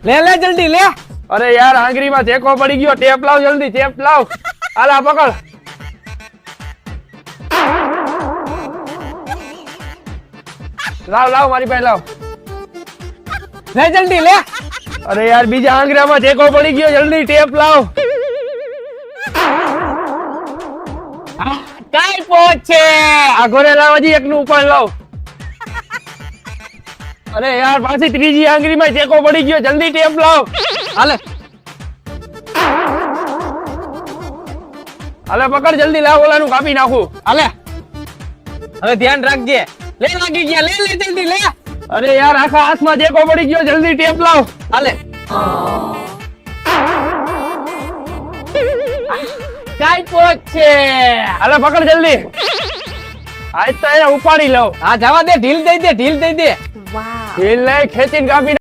લે લે જલ્દી લે. અરે યાર આંગળીમાં ટેકો પડી ગયો, ટેપ લાવ જલ્દી, ટેપ લાવ. આલા પકડ. લાવ લાવ મારી પાસે લાવ. લે જલ્દી લે. અરે યાર બીજા આંગળીમાં ટેકો પડી ગયો, જલ્દી ટેપ લાવ. કાઈ પહોંચે. આ ઘોરે લાવ, હજી એકનું ઉપર લાવ. અરે યાર પાછી ત્રીજી આંગળીમાં ટેકો પડી ગયો, જલ્દી ટેપ લાવ. હાલે હાલે પકડ જલ્દી, લાવ ઓલાનું કાપી નાખું. હાલે. હવે ધ્યાન રાખજે. લે લાગી ગયા, લે લે જલ્દી લે. અરે યાર આખા હાથમાં ટેકો પડી ગયો, જલ્દી ટેપ લાવ. હાલે. કાઈ પહોંચે. હાલે પકડ જલ્દી. આજ તો એને ઉપાડી લઉં. હા જવા દે, ઢીલ દઈ દે, ઢીલ દઈ દે. ઢીલ લઈ ખેંચીને કાપી